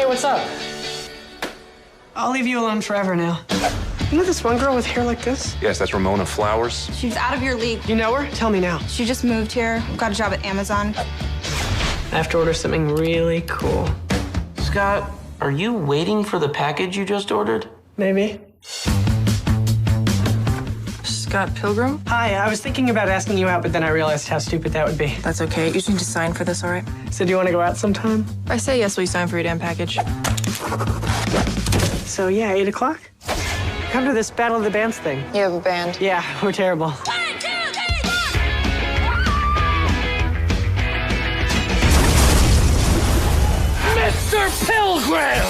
what's up? I'll leave you alone forever now. You know this one girl with hair like this? Yes, that's Ramona Flowers. She's out of your league. You know her? Tell me now. She just moved here, got a job at Amazon. I have to order something really cool. Scott, are you waiting for the package you just ordered? Maybe. Scott Pilgrim? Hi, I was thinking about asking you out, but then I realized how stupid that would be. That's okay. You just need to sign for this, all right? So do you want to go out sometime? If I say yes, will you sign for your damn package? So yeah, 8 o'clock? Come to this Battle of the Bands thing. You have a band? Yeah, we're terrible. 1, 2, 3, 4! Mr. Pilgrim!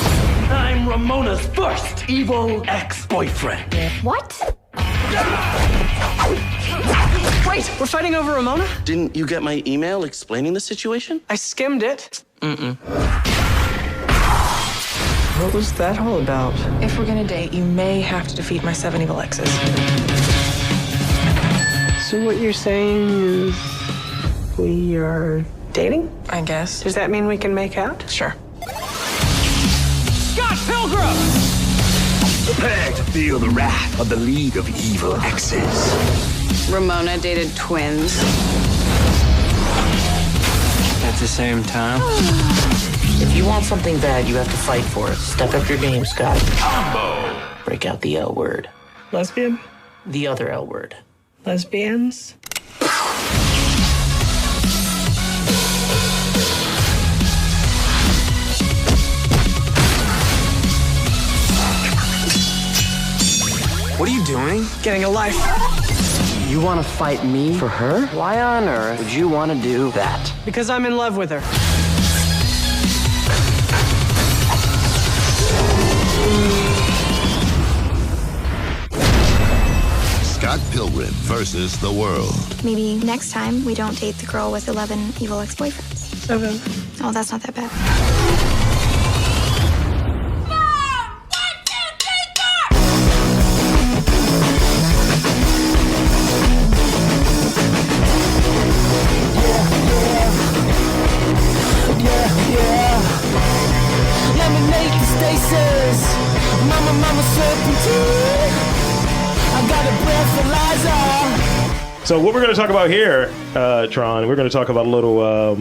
I'm Ramona's first evil ex-boyfriend. What? Wait, we're fighting over Ramona? Didn't you get my email explaining the situation? I skimmed it. What was that all about? If we're gonna date, you may have to defeat my 7 evil exes. So what you're saying is we are dating? I guess. Does that mean we can make out? Sure. Scott Pilgrim! Prepare to feel the wrath of the League of Evil Exes. Ramona dated twins. At the same time? If you want something bad, you have to fight for it. Step up your game, Scott. Combo! Break out the L word. Lesbian? The other L word. Lesbians? What are you doing? Getting a life. You want to fight me for her? Why on earth would you want to do that? Because I'm in love with her. Scott Pilgrim versus the world. Maybe next time we don't date the girl with 11 evil ex-boyfriends. 7. Oh, that's not that bad. Lemonade stasis. Mama serpentine. I got a breathalyzer. So what we're going to talk about here, Tron, we're going to talk about a little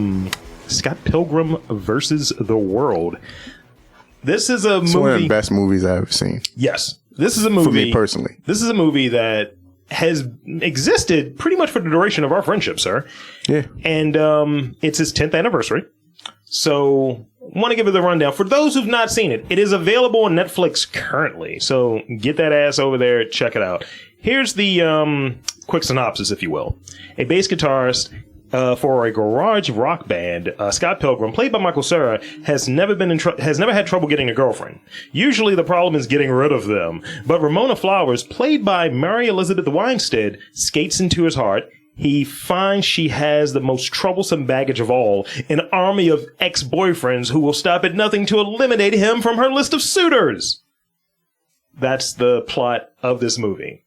Scott Pilgrim versus the World. This is a movie. It's one of the best movies I've ever seen. Yes. This is a movie. For me personally. This is a movie that has existed pretty much for the duration of our friendship, sir. Yeah. And it's his 10th anniversary. So want to give it the rundown. For those who've not seen it, it is available on Netflix currently. So get that ass over there. Check it out. Here's the quick synopsis, if you will. A bass guitarist for a garage rock band, Scott Pilgrim, played by Michael Cera, has never had trouble getting a girlfriend. Usually the problem is getting rid of them. But Ramona Flowers, played by Mary Elizabeth Winstead, skates into his heart. He finds she has the most troublesome baggage of all, an army of ex-boyfriends who will stop at nothing to eliminate him from her list of suitors. That's the plot of this movie.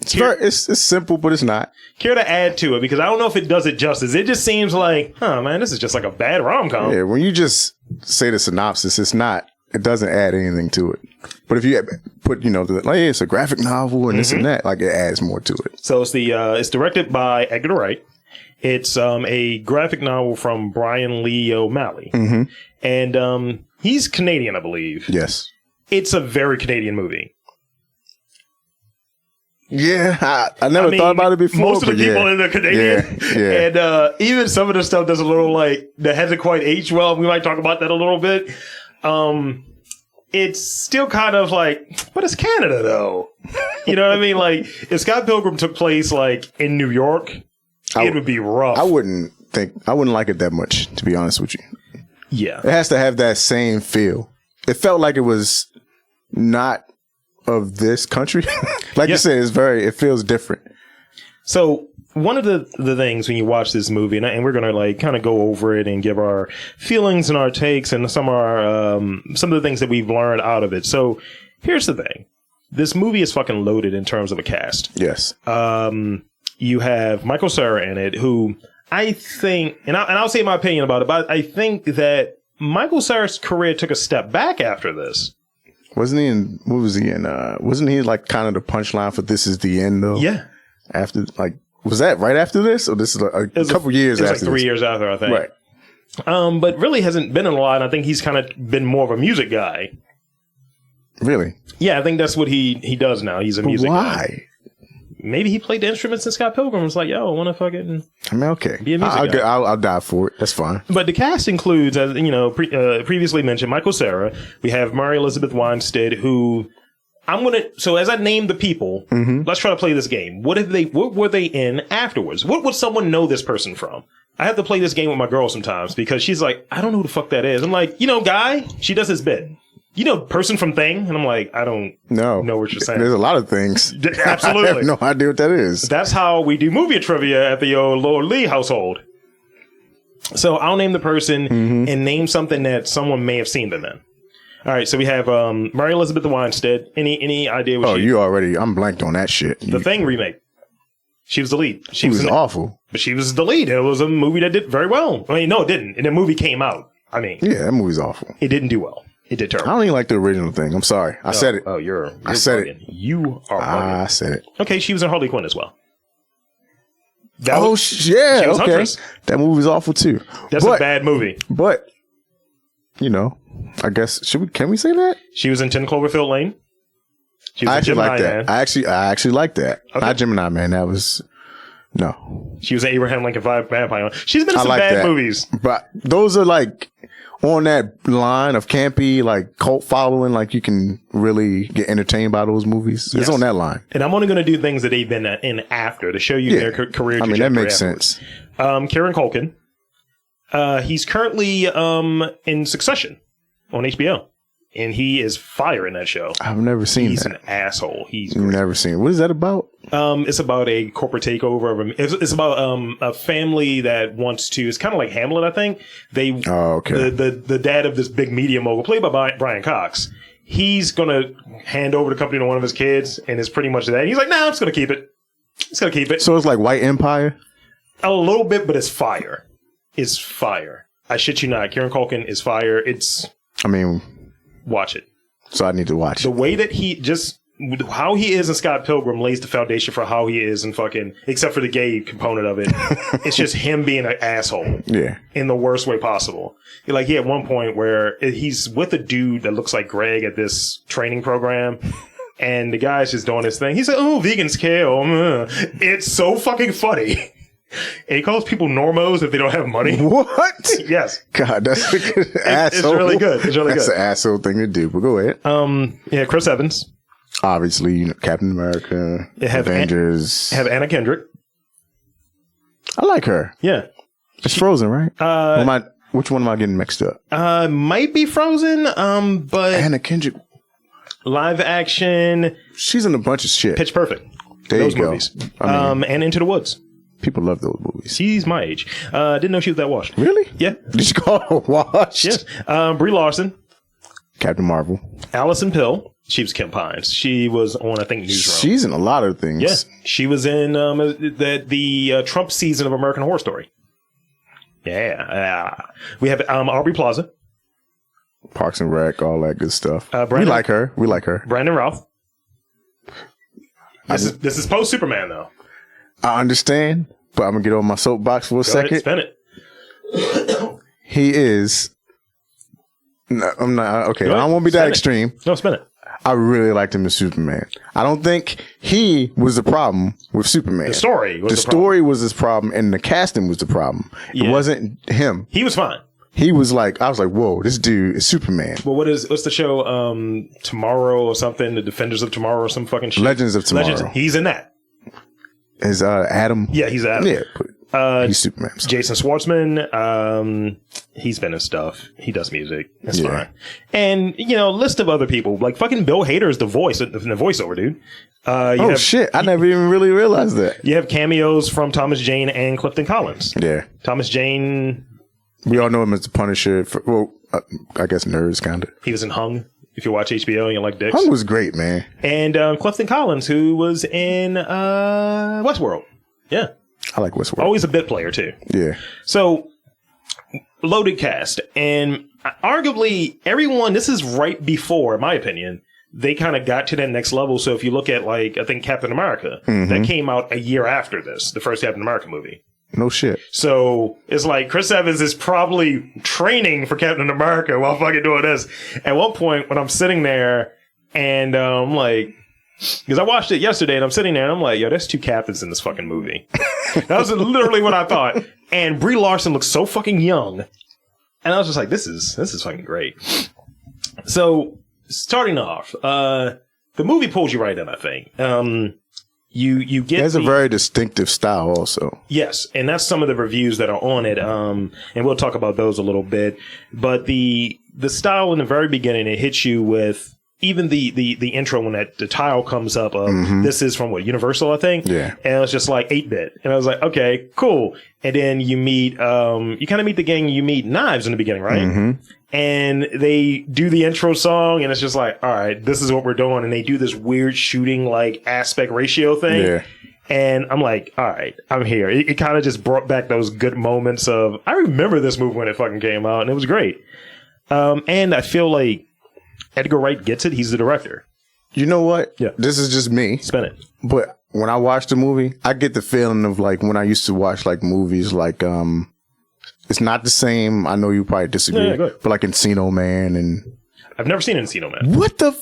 It's simple, but it's not. Care to add to it, because I don't know if it does it justice. It just seems like, man, this is just like a bad rom-com. Yeah, when you just say the synopsis, it doesn't add anything to it. But if you put, it's a graphic novel and this and that, like, it adds more to it. So it's directed by Edgar Wright. It's a graphic novel from Brian Lee O'Malley. Mm-hmm. And he's Canadian, I believe. Yes. It's a very Canadian movie. Yeah, I never thought about it before. Most of the people in the Canadian. Yeah. And even some of the stuff does a little that hasn't quite aged well. We might talk about that a little bit. It's still kind of but it's Canada though. You know what I mean? Like, if Scott Pilgrim took place in New York, it would be rough. I wouldn't like it that much, to be honest with you. Yeah. It has to have that same feel. It felt like it was not of this country. You said, it feels different. So one of the things when you watch this movie, and we're going to kind of go over it and give our feelings and our takes and some of the things that we've learned out of it. So here's the thing. This movie is fucking loaded in terms of a cast. Yes. You have Michael Cera in it, who I think, and I'll say my opinion about it, but I think that Michael Cera's career took a step back after this. Wasn't he in? What was he in? Wasn't he like kind of the punchline for "This Is the End"? Though. Yeah. After like, was that right after this, or this is like a couple years after? It was after? Like 3 this? years after, I think. Right. But really hasn't been in a lot. I think he's kind of been more of a music guy. Really? Yeah, I think that's what he does now. He's a music guy. Why? Maybe he played the instruments in Scott Pilgrim. Was like, yo, I want to fucking. I mean, okay. Be a music guy. I'll die for it. That's fine. But the cast includes, as you know, previously mentioned, Michael Cera. We have Mary Elizabeth Winstead, who So as I name the people, let's try to play this game. What were they in afterwards? What would someone know this person from? I have to play this game with my girl sometimes because she's like, I don't know who the fuck that is. I'm like, Guy. She does his bit. Person from Thing? And I'm like, I don't know what you're saying. There's a lot of things. Absolutely. I have no idea what that is. That's how we do movie trivia at the Lord Lee household. So I'll name the person and name something that someone may have seen them in. All right, so we have Mary Elizabeth Winstead. Any idea what I'm blanked on that shit. The Thing remake. She was the lead. She was awful. But she was the lead. It was a movie that did very well. I mean, no, it didn't. And the movie came out. I mean. Yeah, that movie's awful. It didn't do well. It did terrible. I don't even like the original Thing. I'm sorry. I said it. Oh, you're I said bugging. it. You are bugging. I said it. Okay, she was in Harley Quinn as well. Yeah, she was okay. Huntress. That movie's awful too. That's a bad movie. But, I guess, can we say that? She was in 10 Cloverfield Lane. She was I in actually Gemini like that. Man. I actually like that. Okay. Not Gemini Man. That was, no. She was in Abraham Lincoln Vampire. She's been in some bad movies. But those are like on that line of campy, like cult following, like you can really get entertained by those movies. It's on that line. And I'm only going to do things that they've been in after to show you their career trajectory. I mean, that makes sense. Kieran Culkin. He's currently in Succession on HBO. And he is fire in that show. I've never seen He's that. He's an asshole. He's never seen it. What is that about? It's about a corporate takeover of it's about a family that wants to. It's kind of like Hamlet, I think. The dad of this big media mogul, played by Brian Cox. He's gonna hand over the company to one of his kids, and it's pretty much that. He's like, nah, I'm just gonna keep it. So it's like White Empire. A little bit, but it's fire. It's fire. I shit you not. Kieran Culkin is fire. Watch it. So I need to watch the way that how he is in Scott Pilgrim lays the foundation for how he is in fucking, except for the gay component of it. It's just him being an asshole. Yeah. In the worst way possible. Like, he had one point where he's with a dude that looks like Greg at this training program. And the guy's just doing his thing. He's like, oh, vegans kill. It's so fucking funny. And he calls people normos if they don't have money. What? Yes. God, that's a good asshole. It's really good. That's an asshole thing to do. But go ahead. Chris Evans. Obviously, Captain America, Avengers. Have Anna Kendrick. I like her. Yeah. It's Frozen, right? Which one am I getting mixed up? Might be Frozen, but... Anna Kendrick. Live action. She's in a bunch of shit. Pitch Perfect. There you go. Movies. And Into the Woods. People love those movies. She's my age. Didn't know she was that washed. Really? Yeah. Did you call her washed? Yes. Brie Larson. Captain Marvel. Allison Pill. She was Kim Pines. She was on, I think, Newsroom. She's in a lot of things. Yeah. She was in the Trump season of American Horror Story. Yeah. We have Aubrey Plaza. Parks and Rec, all that good stuff. We like her. Brandon Routh. This is post Superman, though. I understand, but I'm gonna get on my soapbox for a second. Spin it. He is. No, I'm not. Okay, I don't want to be that extreme. No, spin it. I really liked him as Superman. I don't think he was the problem with Superman. The story was his problem, and the casting was the problem. Yeah. It wasn't him. He was fine. He was like, I was like, whoa, this dude is Superman. Well, what's the show? Tomorrow or something? The Defenders of Tomorrow or some fucking shit? Legends of Tomorrow. He's in that. Is Adam? Yeah, he's Adam. Yeah, he's Superman. Jason Schwartzman. He's been in stuff. He does music. That's fine. And list of other people like fucking Bill Hader is the voiceover dude. Shit! I never even really realized that. You have cameos from Thomas Jane and Clifton Collins. Yeah, Thomas Jane. We all know him as the Punisher. I guess nerds kind of. He was in Hung. If you watch HBO and you like dicks. Hung was great, man. And Clifton Collins, who was in Westworld. Yeah. I like Westworld. Always a bit player, too. Yeah. So, loaded cast. And arguably everyone, this is right before, in my opinion, they kind of got to that next level. So if you look at, like, I think Captain America, that came out a year after this, the first Captain America movie. No shit. So it's like Chris Evans is probably training for Captain America while fucking doing this. At one point when I'm sitting there and I'm like, because I watched it yesterday and I'm sitting there and I'm like, yo, there's two captains in this fucking movie. That was literally what I thought. And Brie Larson looks so fucking young. And I was just like, this is fucking great. So starting off, the movie pulls you right in, I think. You get there's a very distinctive style also. Yes, and that's some of the reviews that are on it. And we'll talk about those a little bit. But the style in the very beginning, it hits you with even the intro when the tile comes up of this is from what, Universal, I think. Yeah. And it was just like 8-bit. And I was like, okay, cool. And then you meet you kind of meet the gang, you meet Knives in the beginning, right? And they do the intro song and it's just like, all right, this is what we're doing. And they do this weird shooting like aspect ratio thing. Yeah. And I'm like, all right, I'm here. It kind of just brought back those good moments of, I remember this movie when it fucking came out and it was great. And I feel like Edgar Wright gets it. He's the director. You know what? Yeah. This is just me. Spin it. But when I watch the movie, I get the feeling of like when I used to watch like movies like, it's not the same. I know you probably disagree, Yeah, go ahead. but like Encino Man and. I've never seen Encino Man. What the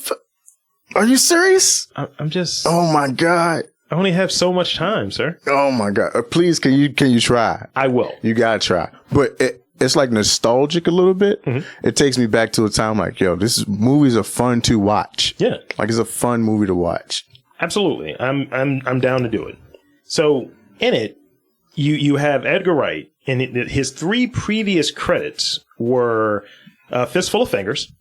Are you serious? I'm just. Oh my God. I only have so much time, sir. Oh my God. Please, can you try? I will. You gotta try. But it's like nostalgic a little bit. It takes me back to a time like, yo, movies are fun to watch. Yeah. Like it's a fun movie to watch. Absolutely. I'm down to do it. So in it, you have Edgar Wright, and his three previous credits were Fistful of Fingers.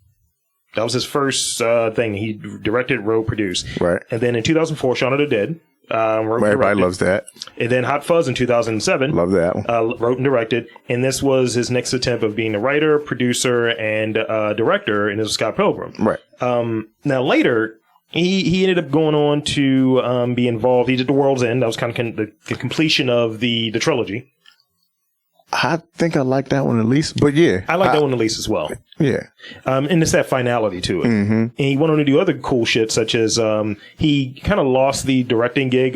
That was his first thing. He directed, wrote, produced. Right. And then in 2004, Shaun of the Dead. Everybody loves that. And then Hot Fuzz in 2007. Love that one. Wrote and directed. And this was his next attempt of being a writer, producer, and director, and this was Scott Pilgrim. Right. Now, later, he ended up going on to be involved. He did The World's End. That was kind of the completion of the trilogy. I think I like that one at least. But yeah. I like that one at least as well. Yeah. And it's that finality to it. And he went on to do other cool shit, such as he kind of lost the directing gig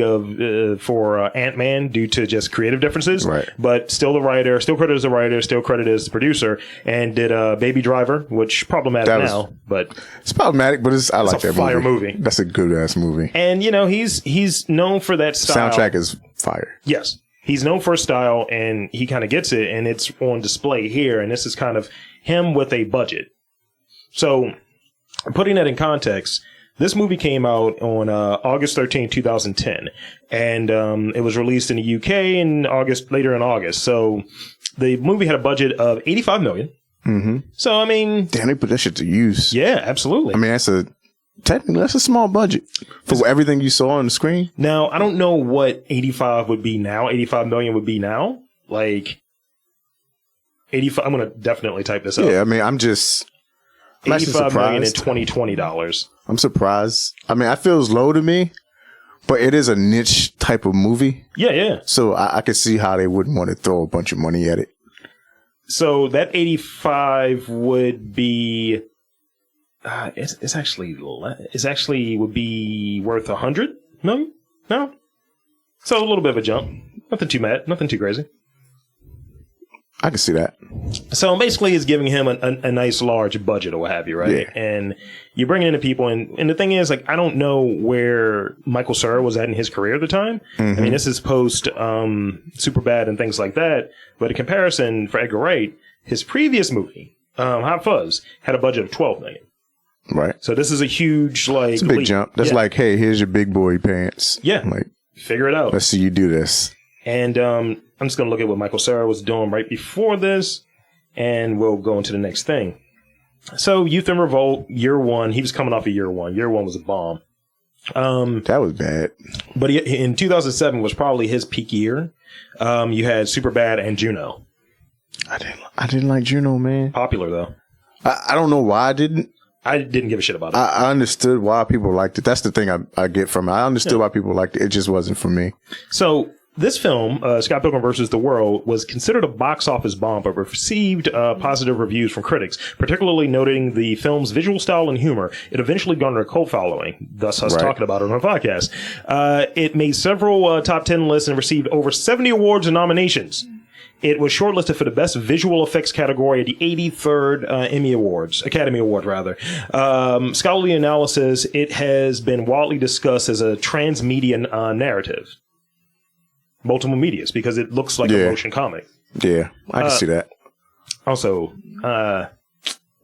for Ant-Man due to just creative differences. Right. But still the writer, still credited as a writer, still credited as the producer, and did Baby Driver, which problematic now, but it's problematic, but I like that fire movie. That's a good ass movie. And you know, he's known for that style. Soundtrack is fire. Yes. He's known for his style, and he kind of gets it, and it's on display here, and this is kind of him with a budget. So, putting that in context, this movie came out on August 13, 2010, and it was released in the UK later in August. So, the movie had a budget of $85 million. So, I mean... Damn, they put that shit to use. Yeah, absolutely. I mean, technically, that's a small budget for everything you saw on the screen. Now, I don't know what 85 would be now. 85 million would be now. Like, 85. I'm going to definitely type this up. Yeah, I mean, I'm 85 million in 2020 dollars. I'm surprised. I mean, it feels low to me, but it is a niche type of movie. Yeah, yeah. So I can see how they wouldn't want to throw a bunch of money at it. So that 85 would be... it's actually would be worth 100 million. No, so a little bit of a jump. Nothing too mad. Nothing too crazy. I can see that. So basically, it's giving him a nice large budget or what have you, right? Yeah. And you're bringing in the people, and the thing is, like, I don't know where Michael Cera was at in his career at the time. I mean, this is post Superbad and things like that. But in comparison, for Edgar Wright, his previous movie, Hot Fuzz, had a budget of $12 million. Right. So this is a huge, like... It's a big leap. jump. That's like, hey, here's your big boy pants. Yeah. Like, figure it out. Let's see you do this. And I'm just going to look at what Michael Cera was doing right before this, and we'll go into the next thing. So Youth in Revolt, year one. He was coming off of year one. Year one was a bomb. That was bad. But in 2007 was probably his peak year. You had Superbad and Juno. I didn't like Juno, man. Popular, though. I don't know why I didn't. I didn't give a shit about it. I understood why people liked it. That's the thing I get from it. I understood why people liked it. It just wasn't for me. So this film, Scott Pilgrim vs. the World, was considered a box office bomb, but received positive reviews from critics, particularly noting the film's visual style and humor. It eventually garnered a cult following, thus us talking about it on our podcast. It made several top 10 lists and received over 70 awards and nominations. It was shortlisted for the Best Visual Effects category at the 83rd Academy Award, rather. Scholarly analysis, it has been widely discussed as a transmedia narrative. Multiple medias, because it looks like a motion comic. Yeah, I can see that. Also,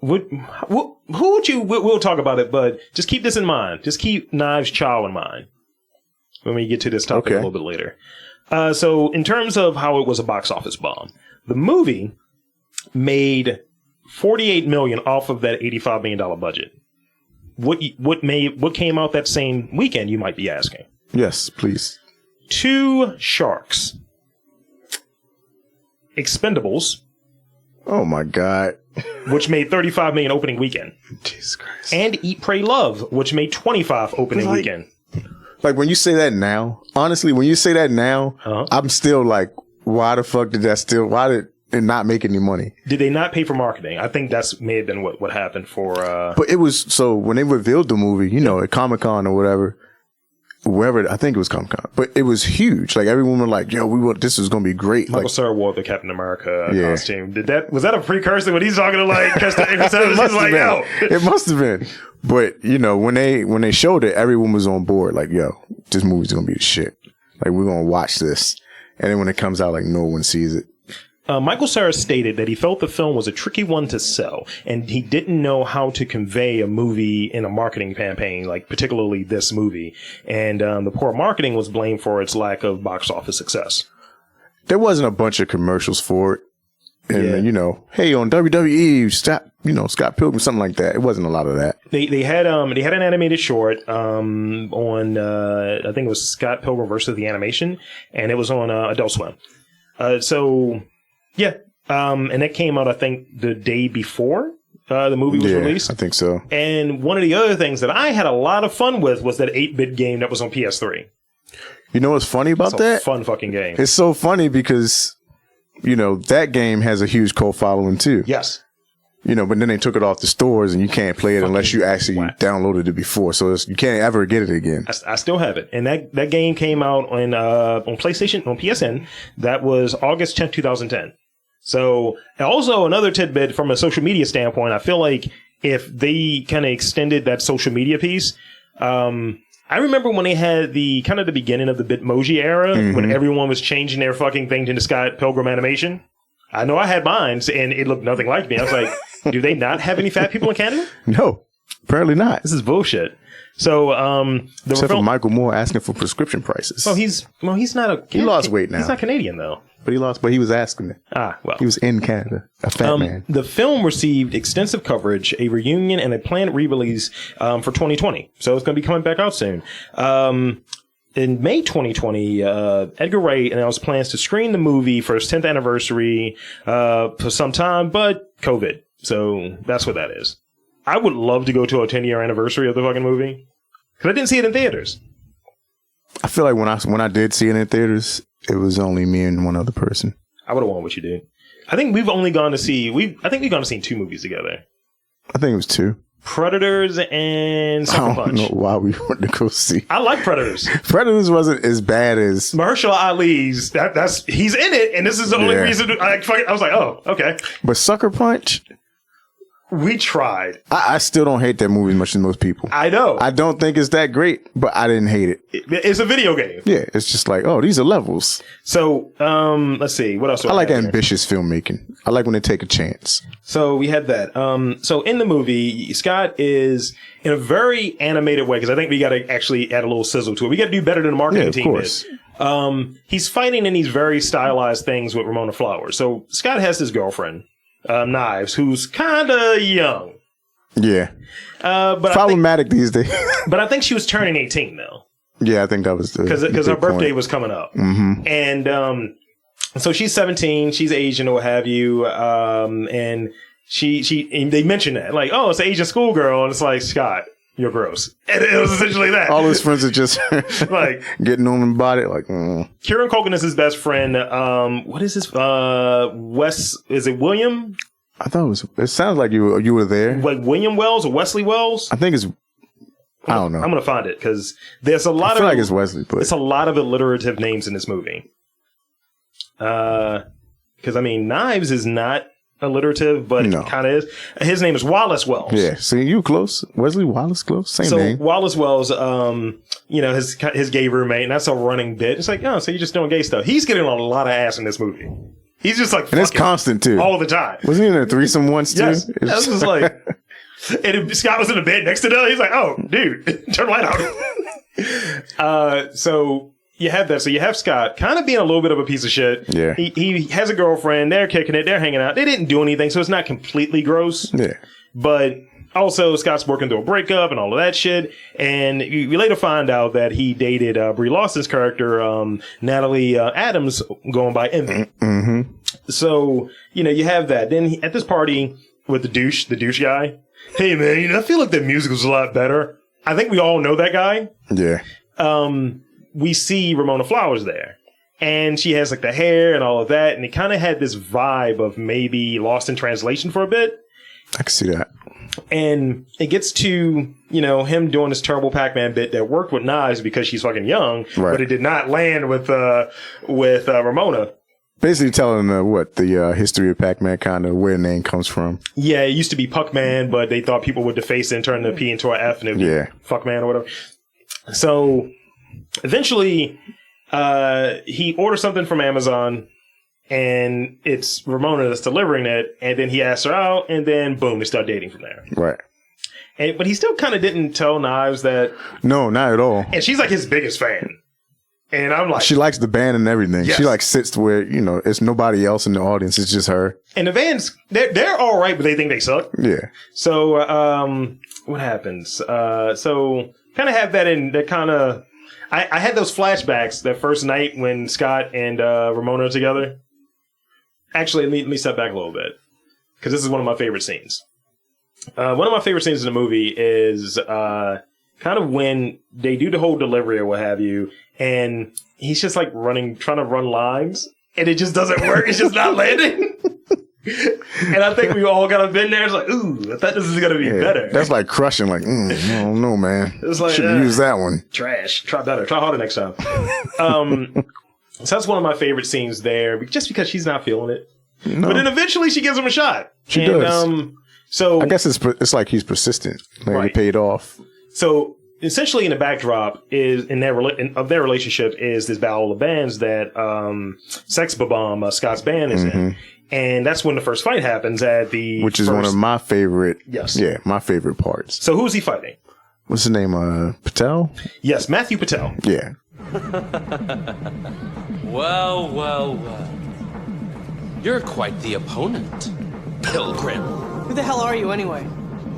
who would you... We'll talk about it, but just keep this in mind. Just keep Knives Chow in mind when we get to this topic a little bit later. So in terms of how it was a box office bomb, the movie made $48 million off of that $85 million budget. What came out that same weekend, you might be asking? Yes, please. 2 Sharks, Expendables. Oh my God. Which made $35 million opening weekend. Jesus Christ. And Eat, Pray, Love, which made $25 opening weekend. Like when you say that now, honestly, I'm still like, why the fuck did why did it not make any money? Did they not pay for marketing? I think that's may have been what happened for, But it was, so when they revealed the movie, at Comic-Con or whatever, wherever, I think it was Comic-Con, but it was huge. Like everyone was like, yo, this is going to be great. Michael Cera wore the Captain America costume. Was that a precursor when he's talking to like, it must have been. But when they showed it, everyone was on board. Like, yo, this movie's going to be the shit. Like, we're going to watch this. And then when it comes out, like no one sees it. Michael Cera stated that he felt the film was a tricky one to sell, and he didn't know how to convey a movie in a marketing campaign, like particularly this movie. And the poor marketing was blamed for its lack of box office success. There wasn't a bunch of commercials for it. And, hey, on WWE, Scott Pilgrim, something like that. It wasn't a lot of that. They had an animated short on, I think it was Scott Pilgrim versus the Animation, and it was on Adult Swim. Yeah. And that came out, I think, the day before the movie was released. I think so. And one of the other things that I had a lot of fun with was that 8-bit game that was on PS3. You know what's funny about that? Fun fucking game. It's so funny because, that game has a huge cult following too. Yes. But then they took it off the stores and you can't play it unless you actually downloaded it before. So you can't ever get it again. I still have it. And that game came out on PlayStation, on PSN. That was August 10th, 2010. So also another tidbit from a social media standpoint, I feel like if they kind of extended that social media piece, I remember when they had the kind of the beginning of the Bitmoji era, when everyone was changing their fucking thing to the Scott Pilgrim animation. I know I had mine and it looked nothing like me. I was like, do they not have any fat people in Canada? No, apparently not. This is bullshit. So, except for Michael Moore asking for prescription prices. He's not he lost weight now. He's not Canadian though. But he was asking it. Well. He was in Canada, a fat man. The film received extensive coverage, a reunion, and a planned re-release for 2020. So it's going to be coming back out soon. In May 2020, Edgar Wright announced plans to screen the movie for its 10th anniversary for some time, but COVID. So that's what that is. I would love to go to a 10-year anniversary of the fucking movie because I didn't see it in theaters. I feel like when I did see it in theaters, it was only me and one other person. I would have won what you did. I think we've gone to see 2 movies together. I think it was 2. Predators and Sucker Punch. I don't know why we went to go see. I like Predators. Predators wasn't as bad as Mahershala Ali's. He's in it, and this is the only reason I was like, oh, okay. But Sucker Punch, we tried. I still don't hate that movie as much as most people. I know. I don't think it's that great, but I didn't hate it. It's a video game. Yeah, it's just like, oh, these are levels. So, let's see. What else? I like ambitious filmmaking. I like when they take a chance. So we had that. So in the movie, Scott is in a very animated way, because I think we got to actually add a little sizzle to it. We got to do better than the marketing team did. He's fighting in these very stylized things with Ramona Flowers. So Scott has his girlfriend, Knives, who's kind of young. Yeah. But problematic these days. But I think she was turning 18 though. Yeah, I think that was because her birthday was coming up. Mm-hmm. And so she's 17, she's Asian or what have you, and and they mentioned that, like, oh, it's an Asian schoolgirl, and it's like, Scott, you're gross. And it was essentially that. All his friends are just like getting on him about it. Like, Kieran Culkin is his best friend. What is his? Wes? Is it William? I thought it sounds like you were there. Like William Wells or Wesley Wells? I think it's. I don't know. I'm gonna find it because there's a lot I feel like it's Wesley, but it's a lot of alliterative names in this movie. Because I mean, Knives is not alliterative, but it kind of is. His name is Wallace Wells. Yeah, see, you close. Wesley Wallace close, same so name. Wallace Wells, his gay roommate, and that's a running bit. It's like, oh, so you're just doing gay stuff. He's getting a lot of ass in this movie. He's just like, and it's constant too, all the time. Wasn't he in a threesome once too? Yes, that's just like. And if Scott was in the bed next to them, he's like, oh, dude, turn the light out. So you have that. So you have Scott kind of being a little bit of a piece of shit. Yeah. He has a girlfriend. They're kicking it. They're hanging out. They didn't do anything, so it's not completely gross. Yeah. But also, Scott's working through a breakup and all of that shit. And you later find out that he dated Brie Larson's character, Natalie Adams, going by Envy. Mm-hmm. So, you have that. Then at this party with the douche guy, hey, man, I feel like that musical's a lot better. I think we all know that guy. Yeah. We see Ramona Flowers there. And she has like the hair and all of that. And it kind of had this vibe of maybe Lost in Translation for a bit. I can see that. And it gets to, him doing this terrible Pac-Man bit that worked with Knives because she's fucking young. Right. But it did not land with Ramona. Basically telling the history of Pac-Man, kind of where the name comes from. Yeah, it used to be Puck-Man, but they thought people would deface it and turn the P into an F and it would be Fuck-Man or whatever. So eventually he orders something from Amazon and it's Ramona that's delivering it, and then he asks her out, and then boom, they start dating from there. Right. But he still kind of didn't tell Knives that. No, not at all. And she's like his biggest fan. And I'm like, she likes the band and everything. Yes. She like sits where, it's nobody else in the audience. It's just her. And the fans, they're all right, but they think they suck. Yeah. So, what happens? So kind of have that in that kind of, I had those flashbacks that first night when Scott and Ramona are together. Actually, let me step back a little bit because this is one of my favorite scenes. One of my favorite scenes in the movie is kind of when they do the whole delivery or what have you, and he's just like trying to run lines, and it just doesn't work. It's just not landing. And I think we all kind of been there. It's like, ooh, I thought this is going to be better. That's like crushing. Like, I don't know, man. It's like, should use that one. Trash. Try better. Try harder next time. So that's one of my favorite scenes there, just because she's not feeling it. No. But then eventually she gives him a shot. She does. So I guess it's like he's persistent. Like right. He paid off. So essentially, in the backdrop is of their relationship is this battle of bands that Sex Bob-omb, Scott's band, is in, and that's when the first fight happens at the which is one of my favorite. Yes, yeah, my favorite parts. So who's he fighting? What's his name? Patel. Yes, Matthew Patel. Yeah. Well. You're quite the opponent, Pilgrim. Who the hell are you anyway?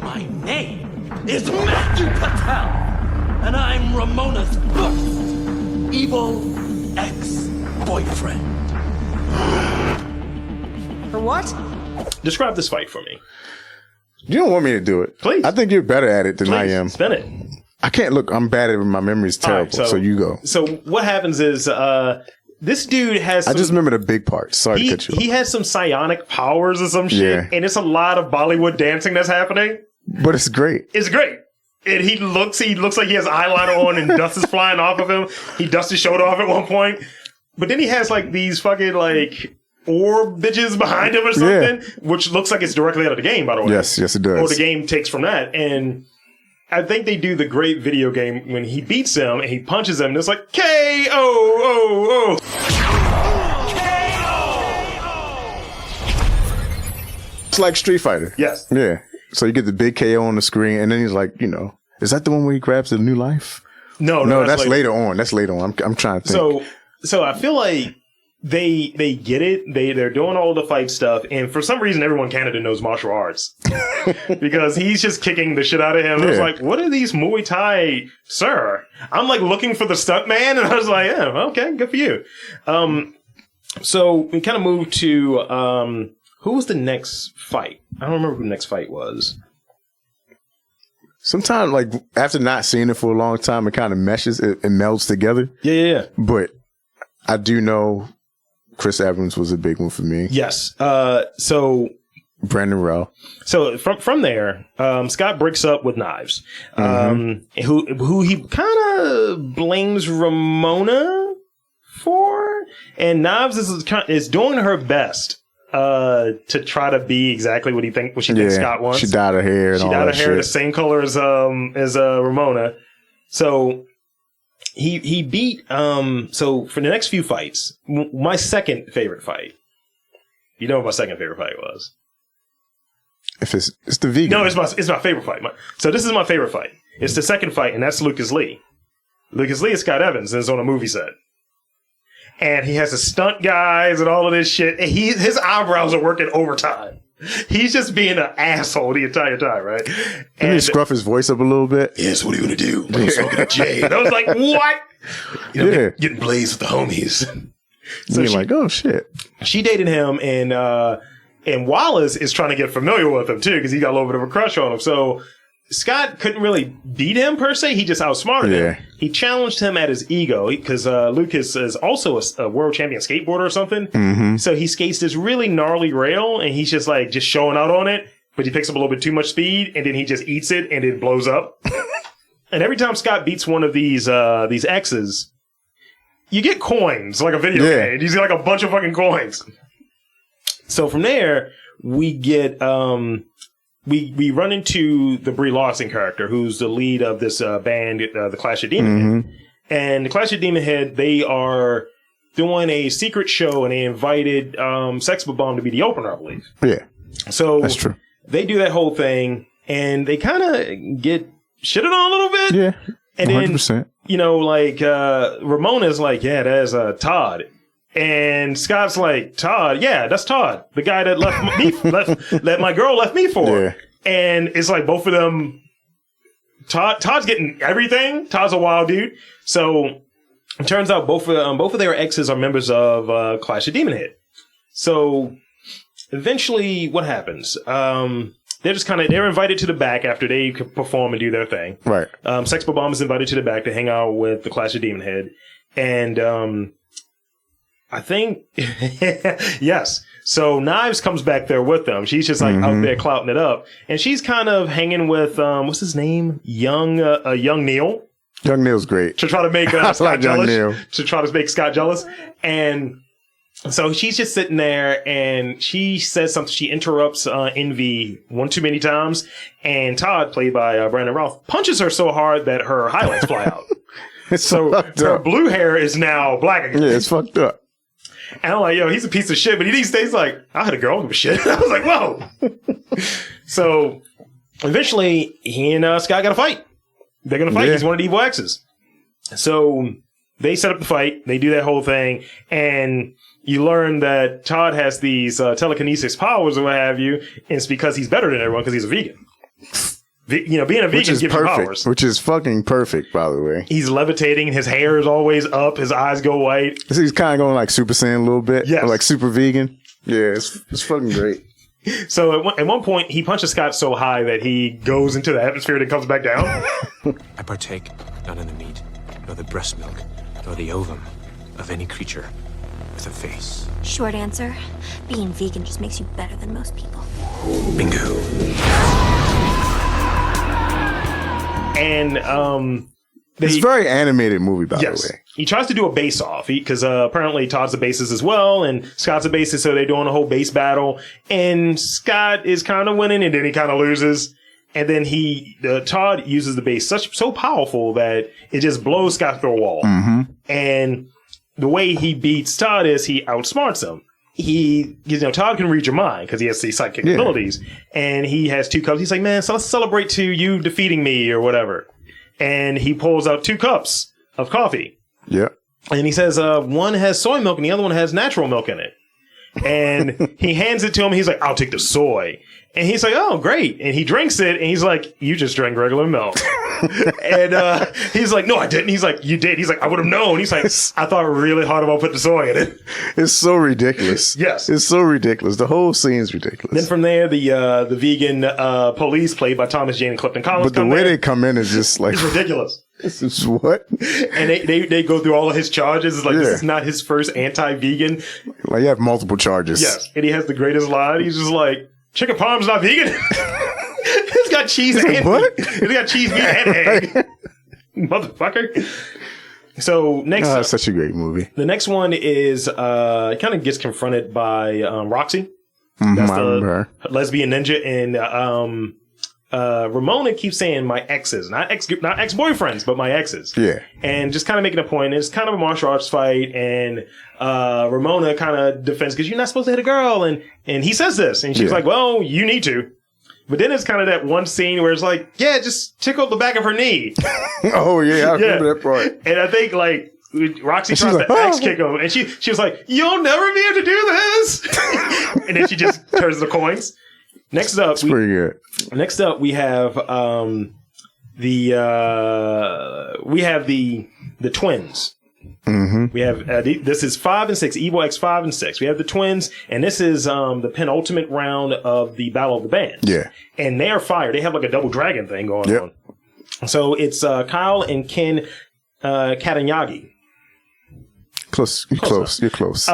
My name is Matthew Patel, and I'm Ramona's first evil ex-boyfriend. For what? Describe this fight for me. You don't want me to do it. Please. I think you're better at it than I am. Spin it. I can't look. I'm bad at it. My memory's terrible. Right, so you go. So what happens is this dude has I just remember the big part. Sorry to cut you off. He has some psionic powers or some shit. And it's a lot of Bollywood dancing that's happening. But it's great. It's great. And he looks like he has eyeliner on and dust is flying off of him. He dusts his shoulder off at one point. But then he has like these fucking like orb bitches behind him or something, which looks like it's directly out of the game, by the way. Yes, it does. Or the game takes from that. And I think they do the great video game when he beats him and he punches him and it's like K-O-O-O. It's like Street Fighter. Yes. Yeah. So you get the big KO on the screen and then he's like, is that the one where he grabs the new life? No, that's later on. That's later on. I'm trying to think. So I feel like they get it. They're doing all the fight stuff, and for some reason, everyone in Canada knows martial arts because he's just kicking the shit out of him. Yeah. I was like, "What are these Muay Thai, sir?" I'm like looking for the stunt man, and I was like, "Yeah, okay, good for you." So we kind of moved to who was the next fight? I don't remember who the next fight was. sometimes, like, after not seeing it for a long time, it kind of meshes, it melds together. Yeah. But I do know Chris Evans was a big one for me. Yes. So Brandon Rowe. So from there, Scott breaks up with Knives, who he kind of blames Ramona for, and Knives is doing her best to try to be exactly what she thinks Scott wants. She dyed her hair. She dyed her hair the same color as Ramona. So he beat. So for the next few fights, my second favorite fight. You know what my second favorite fight was? If it's the vegan. No, it's my favorite fight. So this is my favorite fight. It's the second fight, and that's Lucas Lee. Lucas Lee is Scott Evans, and is on a movie set. And he has the stunt guys and all of this shit. And his eyebrows are working overtime. He's just being an asshole the entire time, right? Can he scruff his voice up a little bit? Yes, what are you going to do? I'm smoking a J. And I was like, what? Getting blazed with the homies. So you're like, oh, shit. She dated him, and Wallace is trying to get familiar with him, too, because he got a little bit of a crush on him. So Scott couldn't really beat him, per se. He just outsmarted him. He challenged him at his ego, because Lucas is also a world champion skateboarder or something. Mm-hmm. So he skates this really gnarly rail, and he's just showing out on it, but he picks up a little bit too much speed, and then he just eats it, and it blows up. And every time Scott beats one of these X's, you get coins, like a video game. You see like a bunch of fucking coins. So from there, we get we run into the Brie Larson character, who's the lead of this band, the Clash of Demon Head. And the Clash of Demon Head, they are doing a secret show, and they invited Sex Bomb to be the opener, I believe. Yeah, so that's true. They do that whole thing, and they kind of get shitted on a little bit. Yeah, and 100%. Then Ramona's like, yeah, that's Todd. And Scott's like, Todd, yeah, that's Todd, the guy that left me, that my girl left me for. Yeah. And it's like both of them. Todd's getting everything. Todd's a wild dude. So it turns out both of their exes are members of Clash of Demon Head. So eventually, what happens? They're just they're invited to the back after they perform and do their thing. Right. Sex Bomb is invited to the back to hang out with the Clash of Demon Head, and I think, yes. So Knives comes back there with them. She's just out there clouting it up. And she's kind of hanging with, what's his name? Young Neil. Young Neil's great. To try to make Scott like jealous. Neil. To try to make Scott jealous. And so she's just sitting there, and she says something. She interrupts Envy one too many times. And Todd, played by Brandon Routh, punches her so hard that her highlights fly out. So her blue hair is now black again. Yeah, it's fucked up. And I'm like, yo, he's a piece of shit, but he stays like, I had a girl, I don't give a shit. I was like, whoa. So eventually, he and Scott got to fight. They're going to fight. Yeah. He's one of the evil exes. So they set up the fight. They do that whole thing. And you learn that Todd has these telekinesis powers or what have you. And it's because he's better than everyone because he's a vegan. Being a vegan gives you powers. Which is fucking perfect, by the way. He's levitating. His hair is always up. His eyes go white. He's kind of going like Super Saiyan a little bit. Yes. Or like super vegan. Yeah, it's fucking great. So at one point, he punches Scott so high that he goes into the atmosphere and comes back down. I partake not in the meat, nor the breast milk, nor the ovum of any creature with a face. Short answer, being vegan just makes you better than most people. Bingo. And it's a very animated movie, by the way. He tries to do a base off because apparently Todd's a bassist as well, and Scott's a bassist, so they're doing a whole bass battle. And Scott is kind of winning, and then he kind of loses. And then Todd uses the bass so powerful that it just blows Scott through a wall. And the way he beats Todd is he outsmarts him. Todd can read your mind because he has these psychic abilities, and he has 2 cups. He's like, man, so let's celebrate to you defeating me or whatever. And he pulls out 2 cups of coffee. Yeah. And he says, one has soy milk and the other one has natural milk in it. And he hands it to him. He's like, I'll take the soy. And he's like, oh, great. And he drinks it. And he's like, you just drank regular milk. And he's like, no, I didn't. He's like, you did. He's like, I would have known. He's like, I thought really hard about putting the soy in it. It's so ridiculous. Yes. It's so ridiculous. The whole scene's ridiculous. Then from there, the vegan police, played by Thomas Jane and Clifton Collins, but the way they come in is just like... It's ridiculous. This is what? And they go through all of his charges. It's like, this is not his first anti-vegan. Like, you have multiple charges. Yes. And he has the greatest line. He's just like, chicken parm's not vegan. It's got cheese and what? It's got cheese, meat, and egg. Motherfucker. So next, that's such a great movie. The next one is kind of gets confronted by Roxy. That's I remember her. Lesbian ninja, and Ramona keeps saying my exes, not ex-boyfriends, but my exes. Yeah. And just kind of making a point. It's kind of a martial arts fight, and Ramona kind of defends because you're not supposed to hit a girl, and he says this, and she's like, well, you need to. But then it's kind of that one scene where it's like, yeah, just tickle the back of her kney. Oh yeah, I remember that part. And I think like Roxy tries to X kick him, and she was like, you'll never be able to do this. And then she just turns the coins. Next up, pretty good. Next up, we have the twins. Mm-hmm. We have this is 5 and 6, Evil X 5 and 6. We have the twins, and this is the penultimate round of the Battle of the Bands. Yeah, and they are fired. They have like a double dragon thing going on. So it's Kyle and Ken Katanyagi. Close. You're close.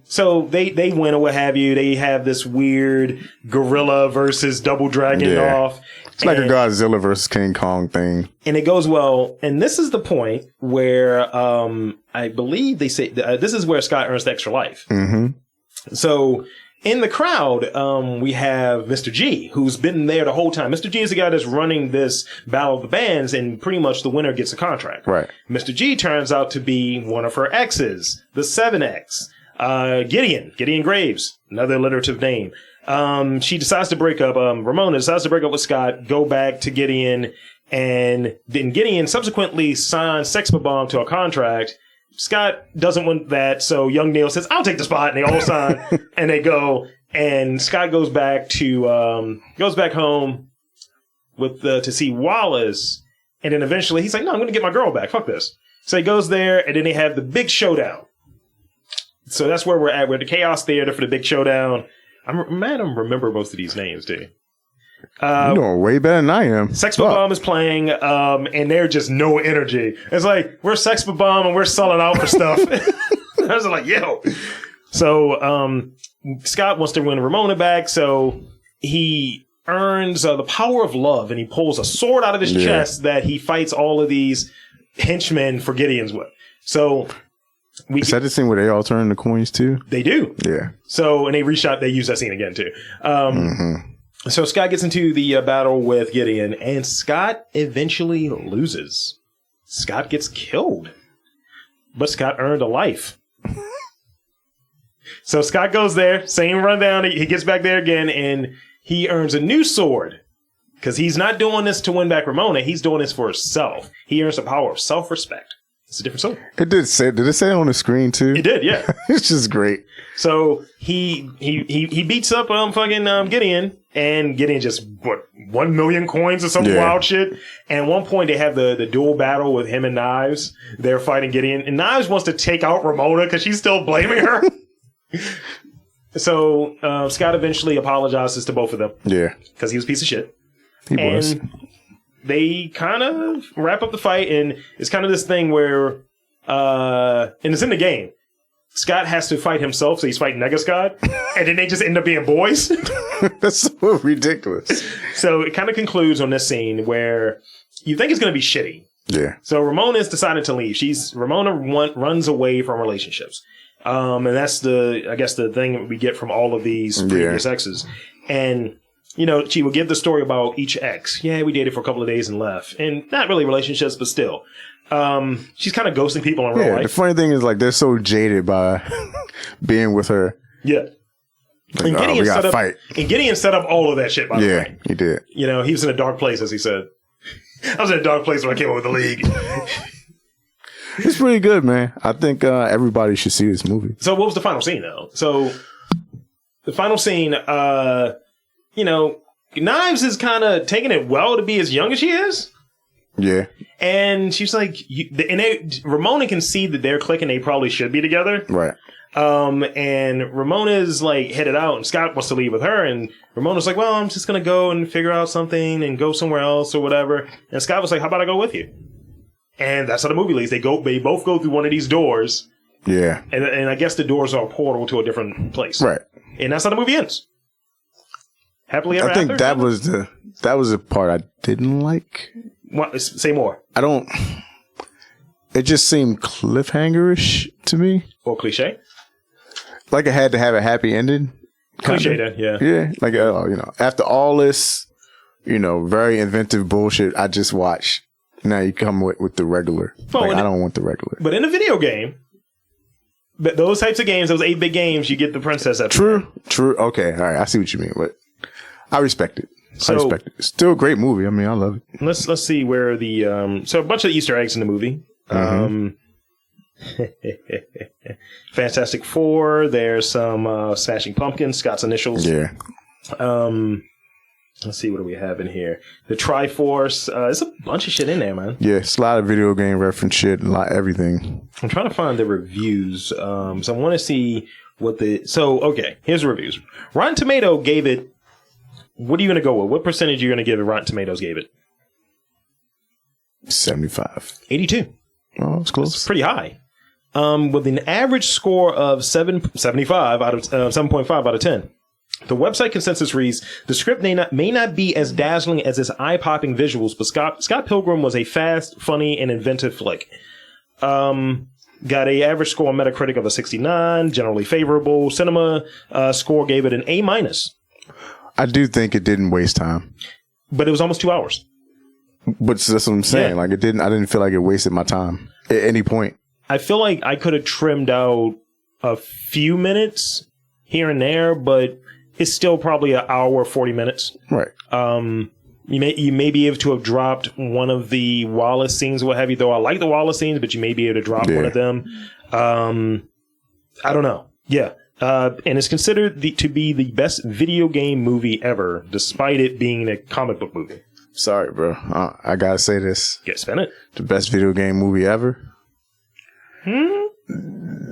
So they win or what have you. They have this weird gorilla versus double dragon off. It's like a Godzilla versus King Kong thing. And it goes well. And this is the point where I believe they say this is where Scott earns the extra life. Mm-hmm. So in the crowd, we have Mr. G, who's been there the whole time. Mr. G is the guy that's running this Battle of the Bands, and pretty much the winner gets a contract. Right. Mr. G turns out to be one of her exes, the 7X. Gideon Graves, another alliterative name. She decides to break up, Ramona decides to break up with Scott, go back to Gideon, and then Gideon subsequently signs Sex Bomb to a contract. Scott doesn't want that, so young Neil says, I'll take the spot, and they all sign, and they go, and Scott goes back home with to see Wallace, and then eventually he's like, no, I'm going to get my girl back, fuck this. So he goes there, and then they have the big showdown. So that's where we're at. We're at the Chaos Theater for the big showdown. I remember most of these names, dude. You're doing way better than I am. Sex Bomb is playing, and they're just no energy. It's like, we're Sex Bomb and we're selling out for stuff. I was like, yo. So Scott wants to win Ramona back, so he earns the power of love, and he pulls a sword out of his chest that he fights all of these henchmen for Gideon's with. So... Is that the scene where they all turn the coins too? They do. Yeah. So, and they they use that scene again too. So Scott gets into the battle with Gideon, and Scott eventually loses. Scott gets killed. But Scott earned a life. So Scott goes there, same rundown, he gets back there again, and he earns a new sword. Because he's not doing this to win back Ramona, he's doing this for himself. He earns the power of self-respect. It's a different sword. It did say. Did it say it on the screen too? It did, yeah. It's just great. So he beats up Gideon, and Gideon just 1 million coins or some wild shit. And at one point they have the dual battle with him and Knives. They're fighting Gideon, and Knives wants to take out Ramona because she's still blaming her. So Scott eventually apologizes to both of them. Yeah, because he was a piece of shit. He was. They kind of wrap up the fight, and it's kind of this thing where, and it's in the game, Scott has to fight himself, so he's fighting Nega Scott, and then they just end up being boys. That's so ridiculous. So it kind of concludes on this scene where you think it's going to be shitty. Yeah. So Ramona's decided to leave. Ramona runs away from relationships. And that's the thing we get from all of these previous exes. And... she would give the story about each ex. Yeah, we dated for a couple of days and left. And not really relationships, but still. She's kind of ghosting people in real life. The funny thing is, like, they're so jaded by being with her. Yeah. Like, and Gideon we gotta fight. And Gideon set up all of that shit, by the way. Yeah, he did. He was in a dark place, as he said. I was in a dark place when I came up with the league. It's pretty good, man. I think everybody should see this movie. So what was the final scene, though? So the final scene... Knives is kind of taking it well to be as young as she is. Yeah. And she's like, Ramona can see that they're clicking. They probably should be together. Right. And Ramona's like headed out and Scott wants to leave with her. And Ramona's like, well, I'm just going to go and figure out something and go somewhere else or whatever. And Scott was like, how about I go with you? And that's how the movie leads. They both go through one of these doors. Yeah. And I guess the doors are a portal to a different place. Right. And that's how the movie ends. Happily ever after. I think that was the part I didn't like. What? Say more. It just seemed cliffhanger-ish to me. Or cliche? Like it had to have a happy ending. Cliche then, yeah. Yeah. Like, after all this, very inventive bullshit I just watched, now you come with the regular. I don't want the regular. But in a video game, those types of games, those 8-bit games, you get the princess at True. Okay. All right. I see what you mean. But I respect it. It's still a great movie. I mean, I love it. Let's see where the so a bunch of Easter eggs in the movie. Fantastic Four. There's some Smashing Pumpkins, Scott's initials. Yeah. Let's see, what do we have in here? The Triforce. There's a bunch of shit in there, man. Yeah, it's a lot of video game reference shit, everything. I'm trying to find the reviews. So I want to see what okay, here's the reviews. Rotten Tomato gave it. What are you going to go with? What percentage are you going to give it? Rotten Tomatoes gave it 75. 82. Oh, it's close. It's pretty high. With an average score of 7.5 out of 7.5 out of 10. The website consensus reads, the script may not be as dazzling as its eye-popping visuals, but Scott Pilgrim was a fast, funny, and inventive flick. Got a average score on Metacritic of a 69, generally favorable. Cinema score gave it an A-. I do think it didn't waste time. But it was almost 2 hours. But that's what I'm saying. Yeah. Like I didn't feel like it wasted my time at any point. I feel like I could have trimmed out a few minutes here and there, but it's still probably an hour, 40 minutes. Right. You may be able to have dropped one of the Wallace scenes, what have you, though I like the Wallace scenes, but you may be able to drop one of them. I don't know. Yeah. And it's considered to be the best video game movie ever, despite it being a comic book movie. Sorry, bro. I gotta say this. Yeah, spin it. The best video game movie ever.